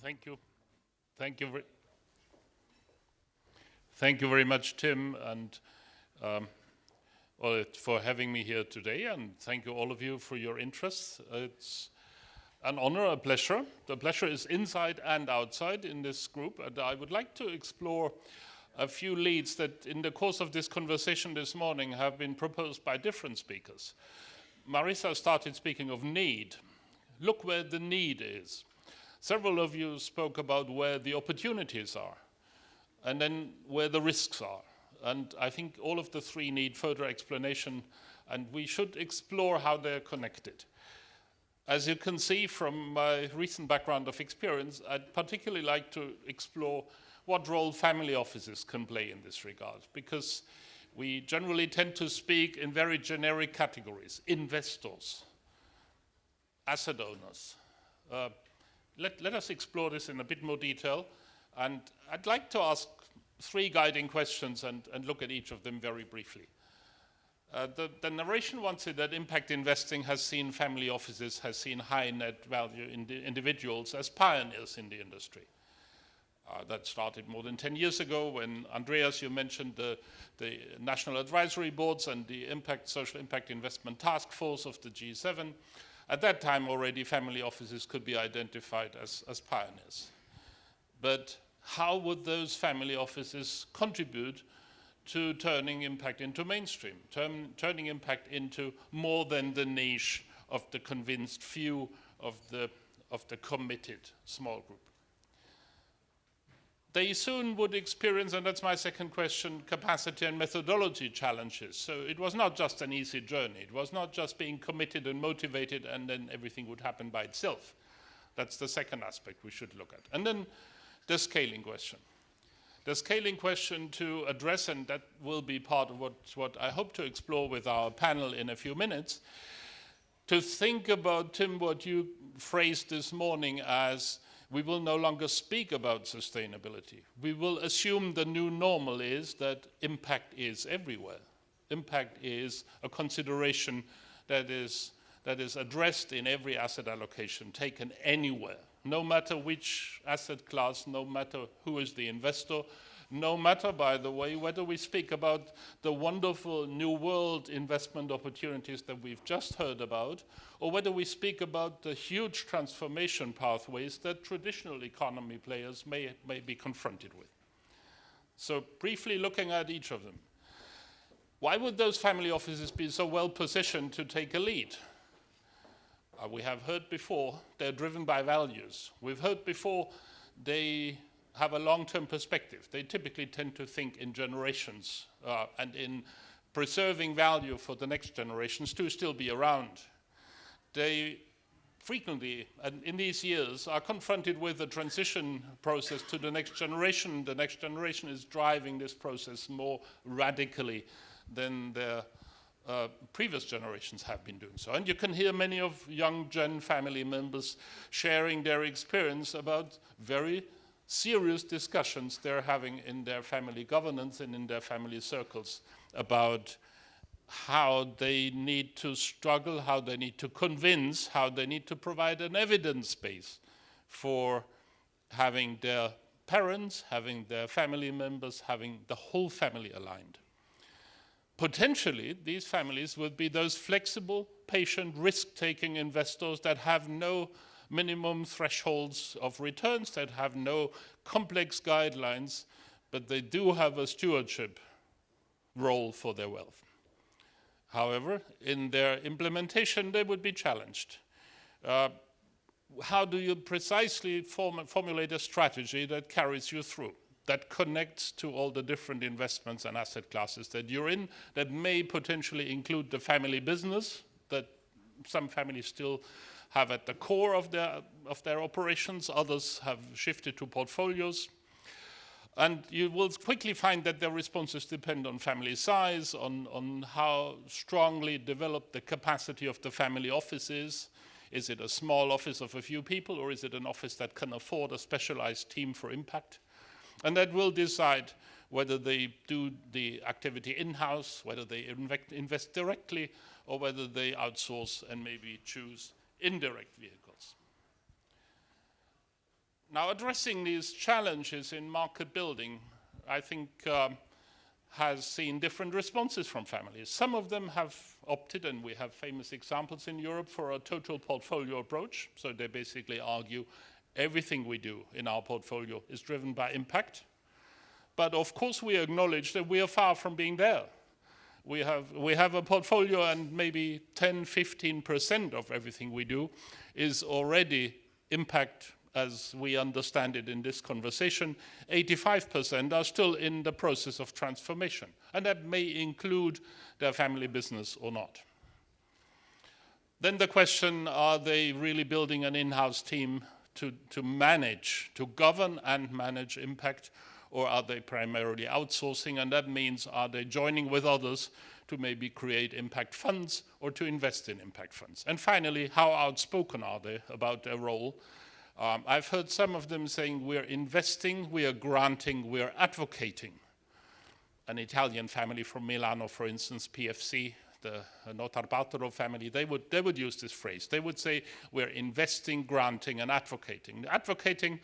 Thank you. Thank you very much, Tim, and for having me here today, and thank you all of you for your interest. It's an honor, a pleasure. The pleasure is inside and outside in this group, and I would like to explore a few leads that in the course of this conversation this morning have been proposed by different speakers. Marisa started speaking of need. Look where the need is. Several of you spoke about where the opportunities are, and then where the risks are. And I think all of the three need further explanation, and we should explore how they're connected. As you can see from my recent background of experience, I'd particularly like to explore what role family offices can play in this regard, because we generally tend to speak in very generic categories: investors, asset owners. Let us explore this in a bit more detail, and I'd like to ask three guiding questions and look at each of them very briefly. The narration once said that impact investing has seen family offices, has seen high net value individuals as pioneers in the industry. That started more than 10 years ago when, Andreas, you mentioned the national advisory boards and the social impact investment task force of the G7. At that time already, family offices could be identified as pioneers. But how would those family offices contribute to turning impact into mainstream, turning impact into more than the niche of the convinced few of the committed small group? They soon would experience, and that's my second question, capacity and methodology challenges. So it was not just an easy journey. It was not just being committed and motivated and then everything would happen by itself. That's the second aspect we should look at. And then the scaling question. The scaling question to address, and that will be part of what I hope to explore with our panel in a few minutes, to think about, Tim, what you phrased this morning as we will no longer speak about sustainability. We will assume the new normal is that impact is everywhere. Impact is a consideration that is addressed in every asset allocation taken anywhere, no matter which asset class, no matter who is the investor, no matter, by the way, whether we speak about the wonderful new world investment opportunities that we've just heard about, or whether we speak about the huge transformation pathways that traditional economy players may be confronted with. So briefly looking at each of them. Why would those family offices be so well positioned to take a lead? We have heard before they're driven by values. We've heard before they have a long-term perspective. They typically tend to think in generations and in preserving value for the next generations to still be around. They frequently, and in these years, are confronted with a transition process to the next generation. The next generation is driving this process more radically than their previous generations have been doing so. And you can hear many of young Gen family members sharing their experience about very serious discussions they're having in their family governance and in their family circles about how they need to struggle, how they need to convince, how they need to provide an evidence base for having their parents, having their family members, having the whole family aligned. Potentially, these families would be those flexible, patient, risk-taking investors that have no minimum thresholds of returns, that have no complex guidelines, but they do have a stewardship role for their wealth. However, in their implementation, they would be challenged. How do you precisely formulate a strategy that carries you through, that connects to all the different investments and asset classes that you're in, that may potentially include the family business that some families still have at the core of their operations, others have shifted to portfolios. And you will quickly find that their responses depend on family size, on how strongly developed the capacity of the family office is. Is it a small office of a few people, or is it an office that can afford a specialized team for impact? And that will decide whether they do the activity in-house, whether they invest directly, or whether they outsource and maybe choose indirect vehicles. Now, addressing these challenges in market building, I think has seen different responses from families. Some of them have opted, and we have famous examples in Europe, for a total portfolio approach. So they basically argue everything we do in our portfolio is driven by impact. But of course we acknowledge that we are far from being there. We have a portfolio, and maybe 10, 15% of everything we do is already impact as we understand it in this conversation. 85% are still in the process of transformation, and that may include their family business or not. Then the question, are they really building an in-house team to manage, to govern and manage impact, or are they primarily outsourcing? And that means, are they joining with others to maybe create impact funds or to invest in impact funds? And finally, how outspoken are they about their role? I've heard some of them saying, we're investing, we are granting, we are advocating. An Italian family from Milano, for instance, PFC, the Notarbartolo family, they would use this phrase. They would say, we're investing, granting, and advocating. Advocating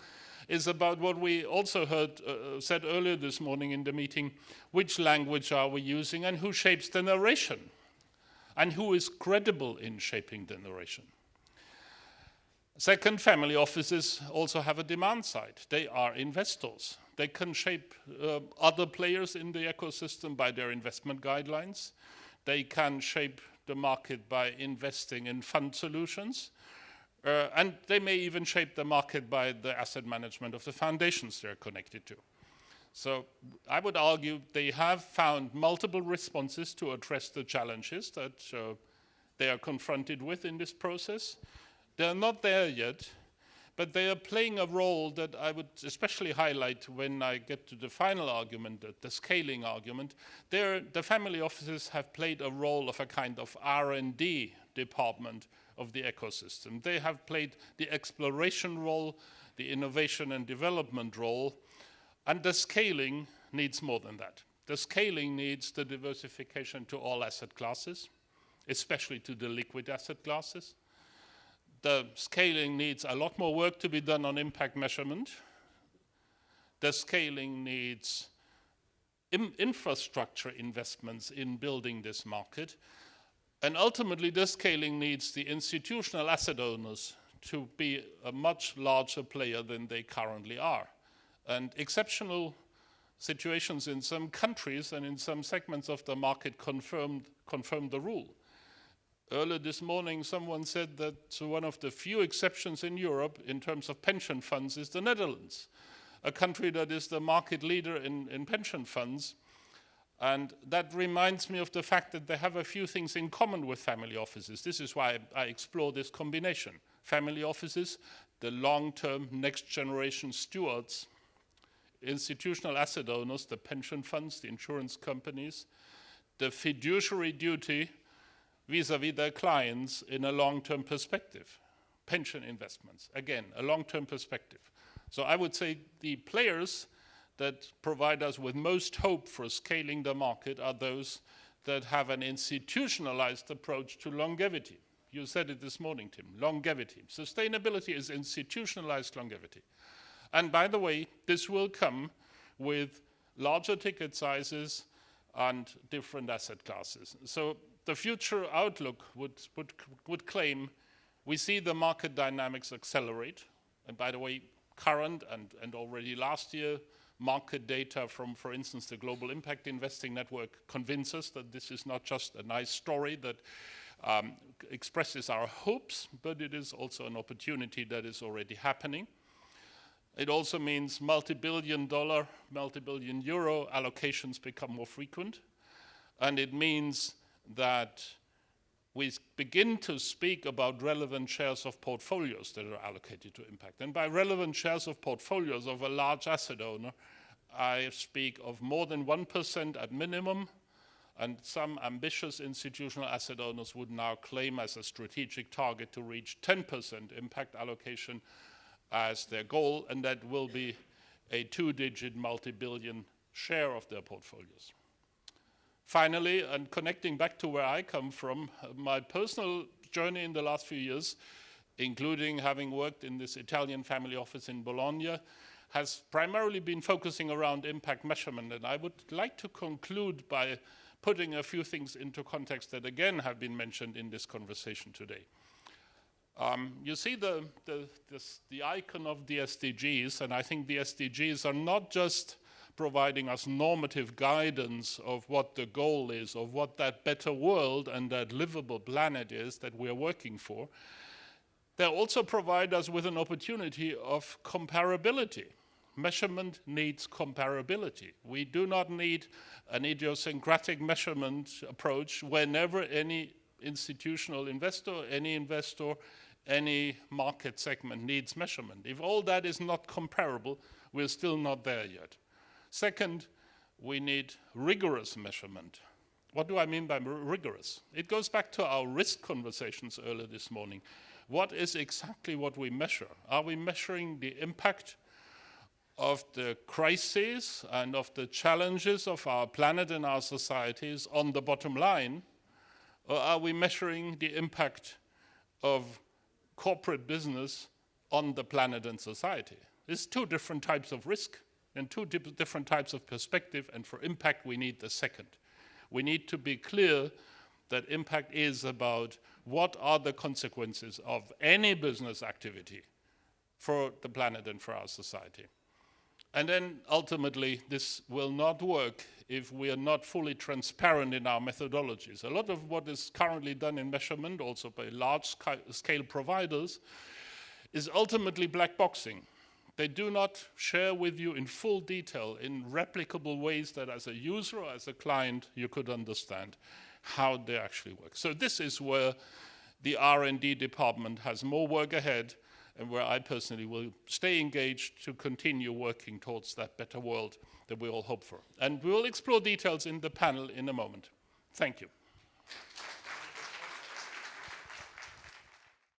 is about what we also heard said earlier this morning in the meeting. Which language are we using, and who shapes the narration? And who is credible in shaping the narration? Second, family offices also have a demand side. They are investors. They can shape other players in the ecosystem by their investment guidelines. They can shape the market by investing in fund solutions. And they may even shape the market by the asset management of the foundations they're connected to. So I would argue they have found multiple responses to address the challenges that they are confronted with in this process. They're not there yet, but they are playing a role that I would especially highlight when I get to the final argument, the scaling argument. The family offices have played a role of a kind of R&D department of the ecosystem. They have played the exploration role, the innovation and development role, and the scaling needs more than that. The scaling needs the diversification to all asset classes, especially to the liquid asset classes. The scaling needs a lot more work to be done on impact measurement. The scaling needs infrastructure investments in building this market. And ultimately, the scaling needs the institutional asset owners to be a much larger player than they currently are. And exceptional situations in some countries and in some segments of the market confirm the rule. Earlier this morning, someone said that one of the few exceptions in Europe in terms of pension funds is the Netherlands, a country that is the market leader in pension funds. And that reminds me of the fact that they have a few things in common with family offices. This is why I explore this combination. Family offices, the long-term next generation stewards, institutional asset owners, the pension funds, the insurance companies, the fiduciary duty vis-à-vis their clients in a long-term perspective. Pension investments, again, a long-term perspective. So I would say the players that provide us with most hope for scaling the market are those that have an institutionalized approach to longevity. You said it this morning, Tim, longevity. Sustainability is institutionalized longevity. And by the way, this will come with larger ticket sizes and different asset classes. So the future outlook would claim we see the market dynamics accelerate. And by the way, current and already last year, market data from, for instance, the Global Impact Investing Network convince us that this is not just a nice story that expresses our hopes, but it is also an opportunity that is already happening. It also means multi-billion dollar, multi-billion euro allocations become more frequent. And it means that we begin to speak about relevant shares of portfolios that are allocated to impact. And by relevant shares of portfolios of a large asset owner, I speak of more than 1% at minimum, and some ambitious institutional asset owners would now claim as a strategic target to reach 10% impact allocation as their goal, and that will be a two-digit multi-billion share of their portfolios. Finally, and connecting back to where I come from, my personal journey in the last few years, including having worked in this Italian family office in Bologna, has primarily been focusing around impact measurement. And I would like to conclude by putting a few things into context that again have been mentioned in this conversation today. You see the icon of the SDGs, and I think the SDGs are not just providing us normative guidance of what the goal is, of what that better world and that livable planet is that we're working for. They also provide us with an opportunity of comparability. Measurement needs comparability. We do not need an idiosyncratic measurement approach whenever any institutional investor, any market segment needs measurement. If all that is not comparable, we're still not there yet. Second, we need rigorous measurement. What do I mean by rigorous? It goes back to our risk conversations earlier this morning. What is exactly what we measure? Are we measuring the impact of the crises and of the challenges of our planet and our societies on the bottom line? Or are we measuring the impact of corporate business on the planet and society? There's two different types of risk and two different types of perspective, and for impact we need the second. We need to be clear that impact is about what are the consequences of any business activity for the planet and for our society. And then ultimately this will not work if we are not fully transparent in our methodologies. A lot of what is currently done in measurement, also by large-scale providers, is ultimately black boxing. They do not share with you in full detail, in replicable ways that as a user or as a client you could understand how they actually work. So this is where the R&D department has more work ahead, and where I personally will stay engaged to continue working towards that better world that we all hope for. And we will explore details in the panel in a moment. Thank you.